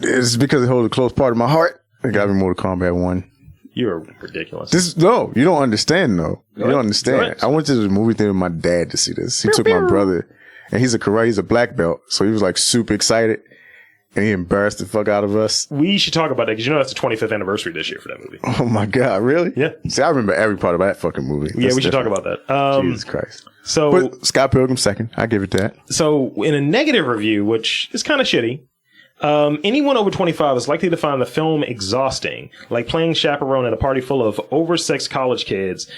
It's because it holds a close part of my heart. It got me Mortal Kombat 1. You're ridiculous. No, you don't understand, though. You don't understand. I went to the movie theater with my dad to see this. He took my brother, and he's a black belt, so he was like super excited, and he embarrassed the fuck out of us. We should talk about that, because that's the 25th anniversary this year for that movie. Oh my God, really? Yeah. See, I remember every part of that fucking movie. Yeah, we should talk about that. Jesus Christ. So, but Scott Pilgrim second. I give it that. So, in a negative review, which is kind of shitty, anyone over 25 is likely to find the film exhausting, like playing chaperone at a party full of oversexed college kids.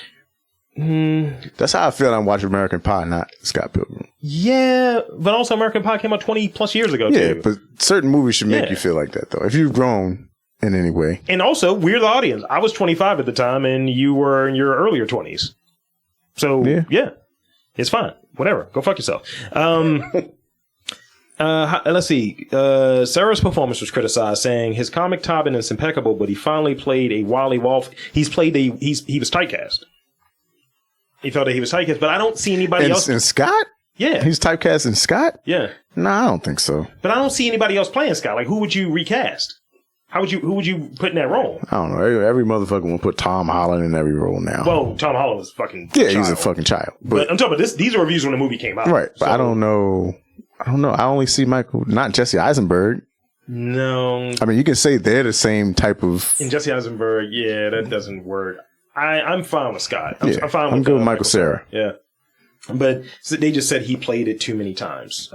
That's how I feel when I watch American Pie, not Scott Pilgrim. Yeah, but also American Pie came out 20 plus years ago, yeah, too. But certain movies should make you feel like that, though. If you've grown in any way. And also, we're the audience. I was 25 at the time, and you were in your earlier 20s. So, yeah, it's fine. Whatever. Go fuck yourself. Let's see. Sarah's performance was criticized, saying his comic timing is impeccable, but he finally played a Wally Wolf. He was typecast. He felt that he was typecast, but I don't see anybody else. And Scott? Yeah. He's typecast in Scott? Yeah. No, I don't think so. But I don't see anybody else playing Scott. Like, who would you recast? Who would you put in that role? I don't know. Every motherfucker will put Tom Holland in every role now. Well, Tom Holland was fucking he's a fucking child. But I'm talking about these are reviews when the movie came out. Right. But I don't know. I only see not Jesse Eisenberg. No. I mean, you can say they're the same type of. And Jesse Eisenberg, yeah, that doesn't work. I'm fine with Scott. I'm fine with I'm good with Michael Cera. Yeah. But they just said he played it too many times.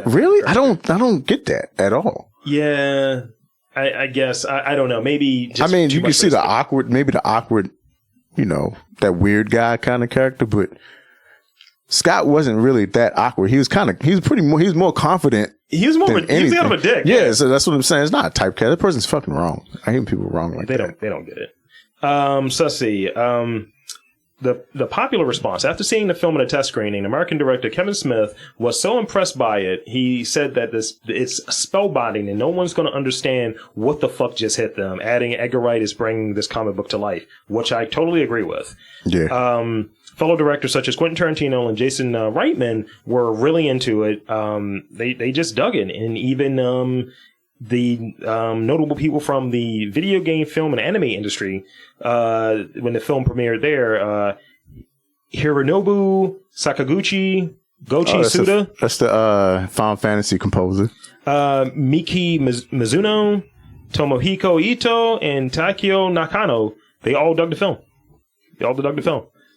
Really? I don't get that at all. Yeah. I guess. I don't know. Maybe just you can see the awkward, that weird guy kind of character, but Scott wasn't really that awkward. He was more confident. He was more he was kind of a dick. Yeah, so that's what I'm saying. It's not a typecast. That person's fucking wrong. I hate people wrong like that. They don't get it. So let's see. the popular response after seeing the film in a test screening, American director Kevin Smith was so impressed by it. He said that it's spellbinding and no one's going to understand what the fuck just hit them. Adding Edgar Wright is bringing this comic book to life, which I totally agree with. Yeah. Fellow directors such as Quentin Tarantino and Jason Reitman were really into it. They just dug it, and even the notable people from the video game, film, and anime industry, when the film premiered there, Hironobu Sakaguchi, Goichi Suda. That's the Final Fantasy composer. Miki Mizuno, Tomohiko Ito, and Takeo Nakano. They all dug the film.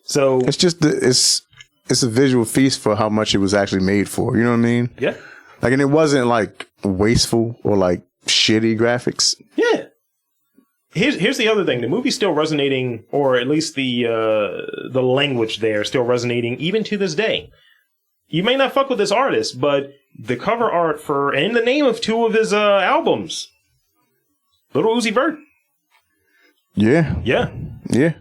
So it's just it's a visual feast for how much it was actually made for. You know what I mean? Yeah. Like, and it wasn't like wasteful or like shitty graphics. Yeah. Here's the other thing. The movie's still resonating, or at least the language there is still resonating even to this day. You may not fuck with this artist, but the cover art for, and in the name of two of his albums, Little Uzi Vert. Yeah. Yeah. Yeah.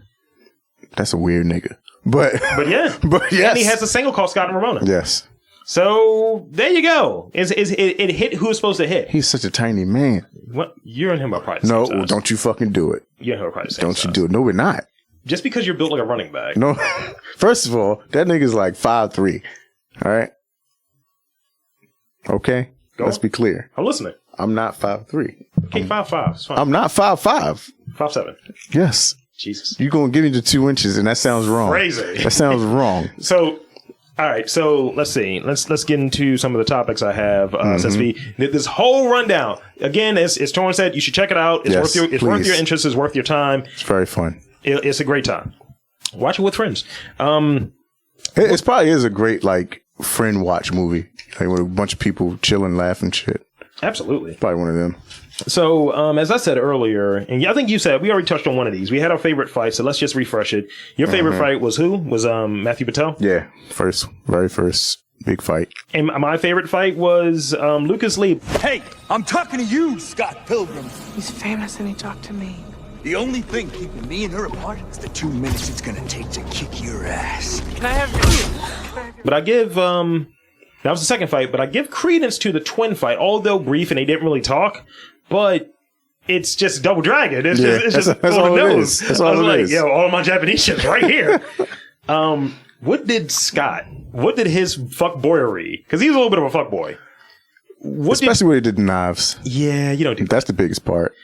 That's a weird nigga. But yeah. But yes. And he has a single called Scott and Ramona. Yes. So there you go. It hit who it's supposed to hit. He's such a tiny man. What? You and him are probably the same size. No, don't you fucking do it. You and him are probably the same Don't size. you do it. No, we're not. Just because you're built like a running back. No. First of all, that nigga's like 5'3". All right? Okay? Let's be clear. I'm listening. I'm not 5'3". Okay, 5'5". It's fine. I'm not 5'5". 5'7". Yes. Jesus. You're going to give me the 2 inches, and that sounds wrong. Crazy. That sounds wrong. So, all right. So let's see. Let's get into some of the topics I have. Since this whole rundown again, as Torin said, you should check it out. It's worth your interest. It's worth your time. It's very fun. It's a great time. Watch it with friends. It probably is a great like friend watch movie, like with a bunch of people chilling, laughing, shit. Absolutely. Probably one of them. So, as I said earlier, and I think you said, we already touched on one of these. We had our favorite fight, so let's just refresh it. Your favorite fight was who? Was Matthew Patel? Yeah, very first big fight. And my favorite fight was Lucas Lee. Hey, I'm talking to you, Scott Pilgrim. He's famous and he talked to me. The only thing keeping me and her apart is the 2 minutes it's gonna take to kick your ass. Can I have But I give, that was the second fight, but I give credence to the twin fight, although brief and they didn't really talk. But it's just Double Dragon. It's just that's all it is. That's all it is. Yo, all my Japanese shit's right here. What did his fuckboyery? Because he's a little bit of a fuckboy. Especially when he did knives. Yeah, you don't do that. That's the biggest part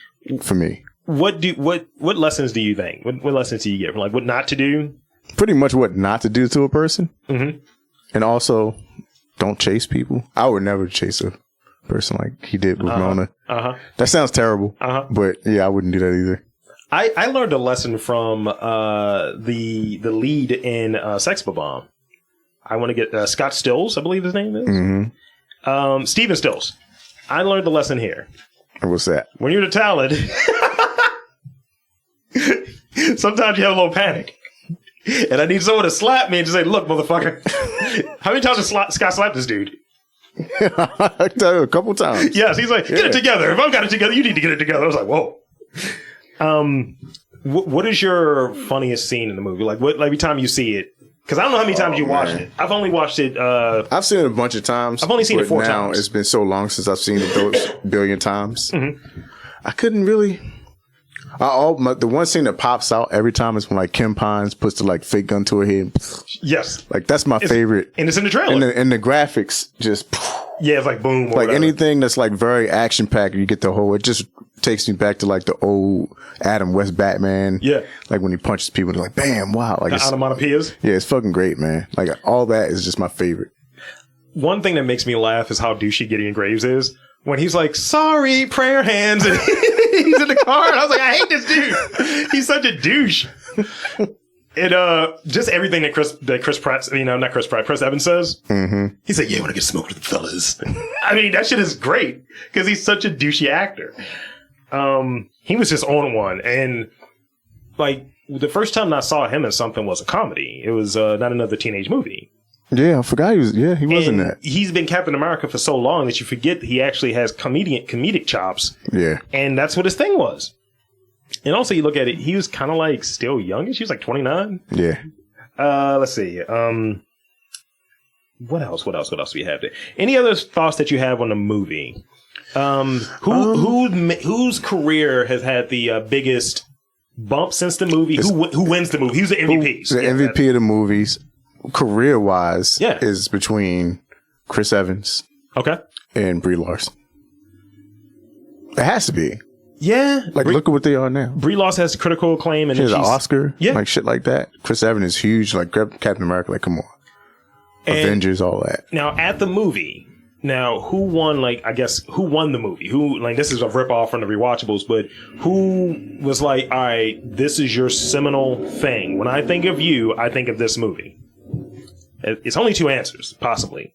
for me. What lessons do you think? What lessons do you get? Like what not to do? Pretty much what not to do to a person. Mm-hmm. And also, don't chase people. I would never chase a person like he did with Mona. That sounds terrible. But yeah, I wouldn't do that either. I learned a lesson from the lead in Sex Bomb. I want to get Scott Stills, I believe his name is. Mm-hmm. Steven Stills. I learned the lesson here. And what's that? When you're the talent, sometimes you have a little panic. And I need someone to slap me and just say, look, motherfucker. How many times has Scott slapped this dude? I tell you, a couple times. Yes, he's like, get it together. If I've got it together, you need to get it together. I was like, whoa. What is your funniest scene in the movie? Like, what every time you see it? Because I don't know how many times you watched it. I've only watched it. I've seen it a bunch of times. I've only seen it 4 times. It's been so long since I've seen it those billion times. Mm-hmm. I couldn't really. The one scene that pops out every time is when like Kim Pines puts the like fake gun to her head. Yes, like that's my favorite, and it's in the trailer. And the graphics just it's like boom. Like whatever. Anything that's like very action packed, you get the whole. It just takes me back to like the old Adam West Batman. Yeah, like when he punches people, they're like bam, wow, like the onomatopoeias. Yeah, it's fucking great, man. Like all that is just my favorite. One thing that makes me laugh is how douchey Gideon Graves is when he's like, "Sorry, prayer hands." And he's in the car, and I was like, I hate this dude. He's such a douche. And just everything that Chris Pratt, not Chris Pratt, Chris Evans says. Mm-hmm. He's like, yeah, I want to get smoked with the fellas. I mean, that shit is great because he's such a douchey actor. He was just on one, and like the first time I saw him in something was a comedy. It was Not Another Teenage Movie. Yeah, I forgot he was. Yeah, he was in that. He's been Captain America for so long that you forget that he actually has comedic chops. Yeah, and that's what his thing was. And also, you look at it, he was kind of like still youngish. He was like 29. Yeah, Let's see. What else do we have there? Any other thoughts that you have on the movie? Whose career has had the biggest bump since the movie? Who wins the movie? Who's the MVP? The MVP of the movies, career-wise, is between Chris Evans and Brie Larson. It has to be. Yeah. Like, look at what they are now. Brie Larson has critical acclaim. And she has an Oscar. Yeah. Like, shit like that. Chris Evans is huge. Like, Captain America. Like, come on. And Avengers, all that. Now, at the movie, who won, who won the movie? This is a ripoff from the rewatchables, but who was like, all right, this is your seminal thing. When I think of you, I think of this movie. It's only two answers, possibly.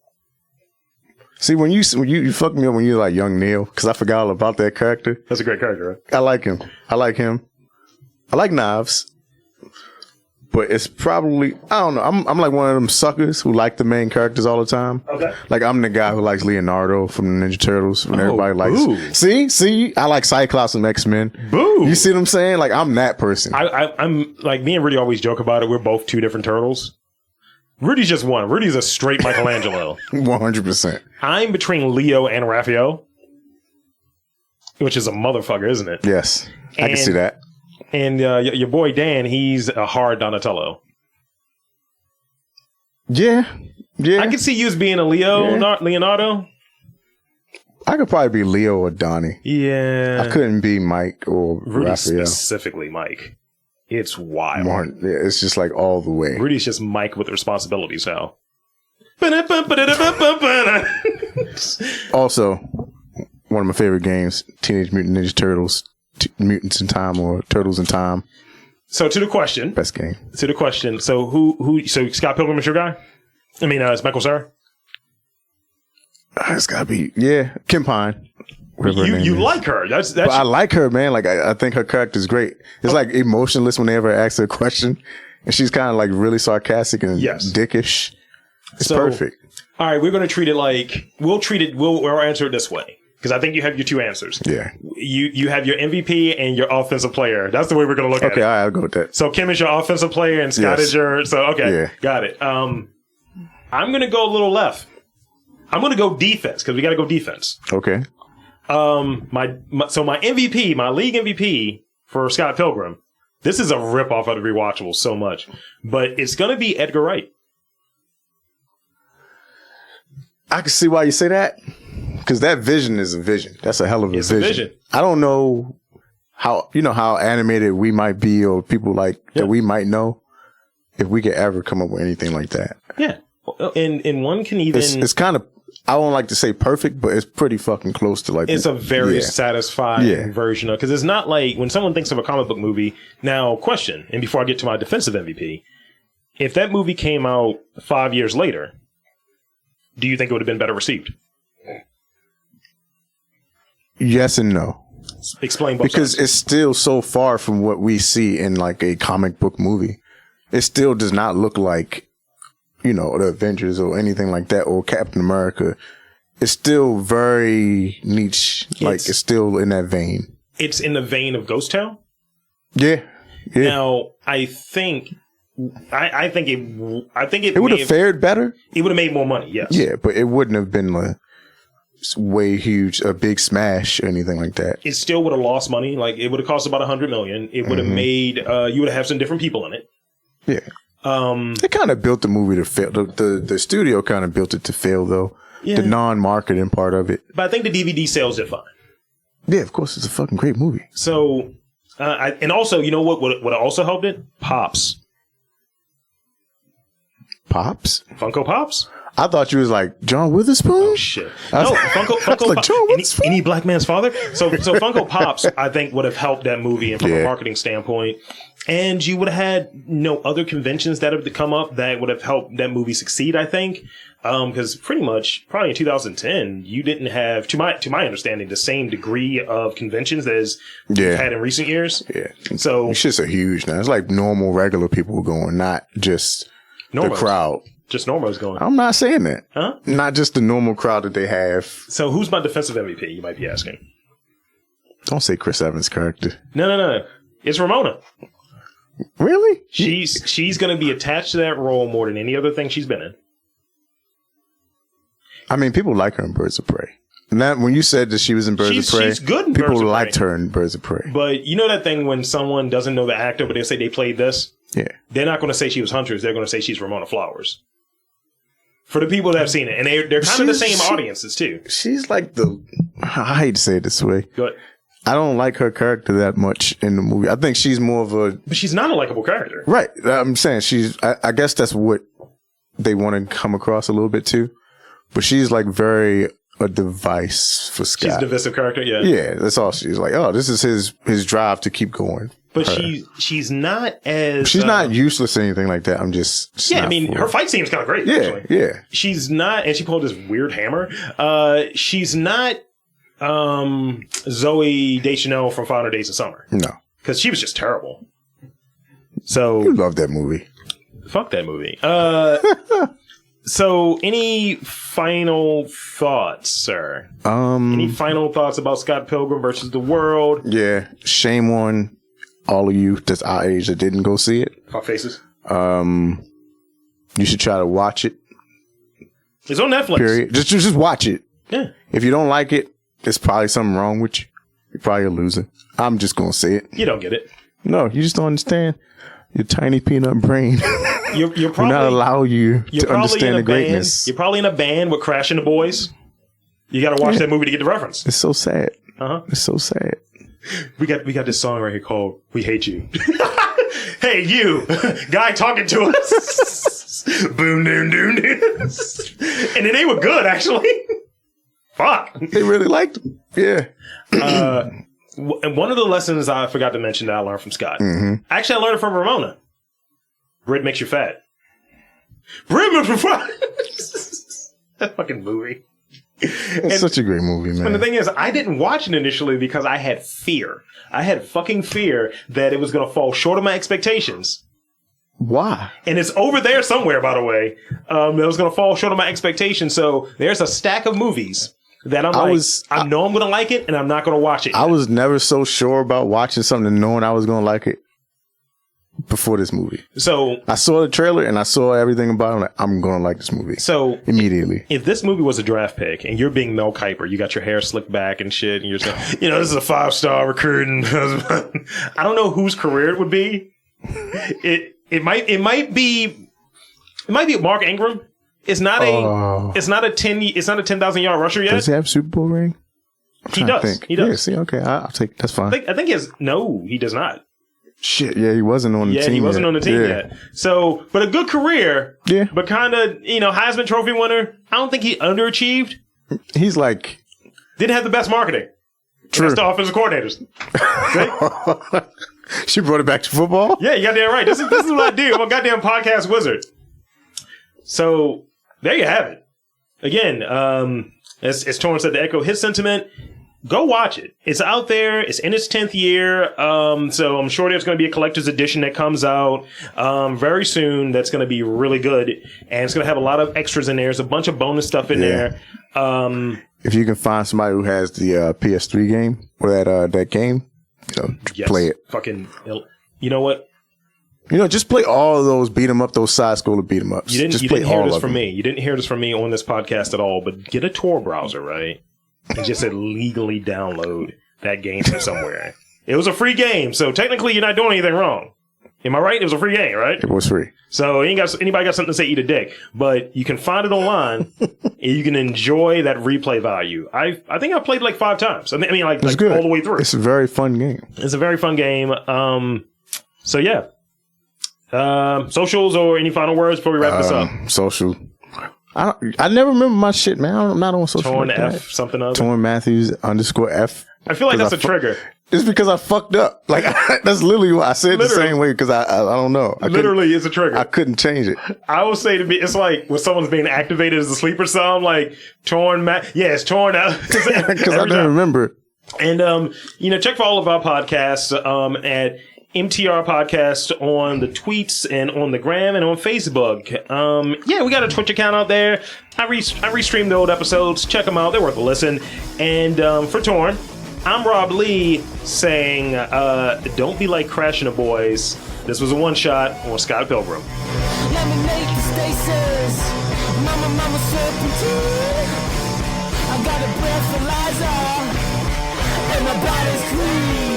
See, when you fucked me up when you were like young Neil, because I forgot all about that character. That's a great character, right? I like him. I like Knives. But it's probably, I don't know. I'm like one of them suckers who like the main characters all the time. Okay. Like, I'm the guy who likes Leonardo from the Ninja Turtles when everybody likes. Boo. See, I like Cyclops from X-Men. Boo. You see what I'm saying? Like, I'm that person. I'm like, me and Rudy always joke about it. We're both two different turtles. Rudy's just one. Rudy's a straight Michelangelo. 100%. I'm between Leo and Raphael, which is a motherfucker, isn't it? Yes. I can see that. And your boy Dan, he's a hard Donatello. Yeah. I can see you as being a Leonardo. I could probably be Leo or Donnie. Yeah. I couldn't be Mike or Rudy, Raphael. specifically Mike. It's wild. It's just like all the way. Rudy's just Mike with responsibilities, Hal. Also, one of my favorite games, Teenage Mutant Ninja Turtles, Mutants in Time or Turtles in Time. So to the question. Best game. To the question. So so Scott Pilgrim is your guy? I mean, it's Michael Cera? It's gotta be, Kim Pine. You like her. That's I like her, man. Like, I think her character's great. It's like emotionless whenever I ask her a question. And she's kind of like really sarcastic and dickish. It's perfect. All right, we're going to treat it like, we'll answer it this way. Because I think you have your two answers. Yeah. You have your MVP and your offensive player. That's the way we're going to look at it. Okay, all right, I'll go with that. So Kim is your offensive player and Scott is your, got it. I'm going to go a little left. I'm going to go defense because we got to go defense. Okay. My MVP, my league MVP for Scott Pilgrim, this is a ripoff of the rewatchable so much, but it's going to be Edgar Wright. I can see why you say that, because that vision is a vision. That's a hell of a vision. I don't know how animated we might be or people like that we might know if we could ever come up with anything like that. Yeah. And one can even... It's kind of, I don't like to say perfect, but it's pretty fucking close to like... It's a very satisfying version of... Because it's not like when someone thinks of a comic book movie... Now, question, and before I get to my defensive MVP, if that movie came out 5 years later, do you think it would have been better received? Yes and no. Explain both because sides. It's still so far from what we see in like a comic book movie. It still does not look like, the Avengers or anything like that, or Captain America. It's still very niche. It's still in that vein. It's in the vein of Ghost Town? Yeah. Now, I think it would have fared better. It would have made more money, yes. Yeah, but it wouldn't have been like way huge, a big smash or anything like that. It still would have lost money. Like, it would have cost about $100 million. It would have made, you would have some different people in it. Yeah. They kind of built the movie to fail. The studio kind of built it to fail, though. Yeah. The non-marketing part of it. But I think the DVD sales did fine. Yeah, of course. It's a fucking great movie. So, and also, you know what also helped it? Pops. Pops? Funko Pops? I thought you was like John Witherspoon. Oh shit! No, Funko like, John Witherspoon? Any black man's father. So Funko Pops, I think, would have helped that movie, and from a marketing standpoint, and you would have had other conventions that have come up that would have helped that movie succeed. I think, because probably in 2010, you didn't have, to my understanding, the same degree of conventions as you've had in recent years. Yeah. So it's just a huge now. It's like normal, regular people going, not just the crowd. Just normals going. I'm not saying that. Huh? Not just the normal crowd that they have. So who's my defensive MVP, you might be asking? Don't say Chris Evans' character. No. It's Ramona. Really? She's going to be attached to that role more than any other thing she's been in. I mean, people like her in Birds of Prey. And that, when you said that she was in Birds of Prey, she's good in people Birds of liked Prey. her in Birds of Prey. But you know that thing when someone doesn't know the actor, but they say they played this? Yeah. They're not going to say she was Huntress. They're going to say she's Ramona Flowers. For the people that have seen it. And they're kind of the same audiences, too. She's like I hate to say it this way. Good. I don't like her character that much in the movie. I think she's more of a... But she's not a likable character. Right. I'm saying I guess that's what they want to come across a little bit, too. But she's like very a device for Scott. She's a divisive character, yeah. Yeah, that's all she's like. Oh, this is his drive to keep going. But she's not as... She's not useless or anything like that. I'm just yeah, I mean, her fight scene is kind of great, yeah, actually. Yeah. She's not... And she pulled this weird hammer. She's not Zoe Deschanel from 500 Days of Summer. No. Because she was just terrible. So... You love that movie. Fuck that movie. So, any final thoughts, sir? Any final thoughts about Scott Pilgrim versus the World? Yeah. Shame on all of you that's our age that didn't go see it. Fuck faces. You should try to watch it. It's on Netflix. Period. Just watch it. Yeah. If you don't like it, there's probably something wrong with you. You're probably a loser. I'm just gonna say it. You don't get it. No, you just don't understand. Your tiny peanut brain you're probably, will not allow you to understand the greatness. You're probably in a band with Crash and the Boys. You got to watch that movie to get the reference. It's so sad. It's so sad. We got this song right here called "We Hate You." Hey, you guy talking to us. Boom, doom, doom, doom. And then they were good, actually. Fuck. They really liked them. Yeah. And one of the lessons I forgot to mention that I learned from Scott. Actually, I learned it from Ramona. Brit makes you fat. Brit makes you fat. That fucking movie. It's such a great movie, man. And the thing is, I didn't watch it initially because I had fear. I had fucking fear that it was going to fall short of my expectations. Why? And it's over there somewhere, by the way. That was going to fall short of my expectations. So there's a stack of movies that I know I'm going to like it, and I'm not going to watch it. I was never so sure about watching something knowing I was going to like it before this movie. So I saw the trailer and I saw everything about it. I'm like, I'm going to like this movie. So immediately. If this movie was a draft pick and you're being Mel Kiper, you got your hair slicked back and shit, and you're saying, this is a 5-star recruiting husband. I don't know whose career it would be. It might be Mark Ingram. It's not a 10,000 yard rusher yet. Does he have a Super Bowl ring? He does. He does. Yeah, see, okay, I'll take. That's fine. I think he has. No, he does not. Shit, yeah, he wasn't on the team. Yeah, he wasn't on the team yet. So, but a good career. Yeah. But kind of, Heisman Trophy winner. I don't think he underachieved. He's like didn't have the best marketing. True. That's the offensive coordinators. She brought it back to football. Yeah, you goddamn right. This is what I do. I'm a goddamn podcast wizard. So there you have it. Again, as Torin said, to echo his sentiment, go watch it. It's out there. It's in its 10th year. So I'm sure there's going to be a collector's edition that comes out very soon that's going to be really good. And it's going to have a lot of extras in there. There's a bunch of bonus stuff in there. If you can find somebody who has the PS3 game or that game, play it. Fucking, you know what? Just play all of those beat 'em up, those side scroller beat 'em ups. You didn't hear this from me. You didn't hear this from me on this podcast at all. But get a Tor browser, right? And just illegally download that game from somewhere. It was a free game, so technically you're not doing anything wrong. Am I right? It was a free game, right? It was free. So anybody got something to say, eat a dick. But you can find it online, and you can enjoy that replay value. I think I played like 5 times. I mean, like all the way through. It's a very fun game. It's a very fun game. So yeah. Socials or any final words before we wrap this up? Social. I never remember my shit, man. I'm not on social. Torin like F that. Something other. Torin Matthews _F. I feel like that's a trigger. It's because I fucked up. Like that's literally what I said the same way because I don't know. Literally, it's a trigger. I couldn't change it. I will say to me, it's like when someone's being activated as a sleeper cell. I'm like Torin it's Torin out because I didn't remember. And check for all of our podcasts at MTR Podcast on the tweets and on the gram and on Facebook. We got a Twitch account out there. I restream the old episodes. Check them out. They're worth a listen. And for Torin, I'm Rob Lee saying, don't be like Crashing the Boys. This was a one-shot on Scott Pilgrim. Let me make the stasis. Mama serpentine. I got a breathalyzer, and my body's clean.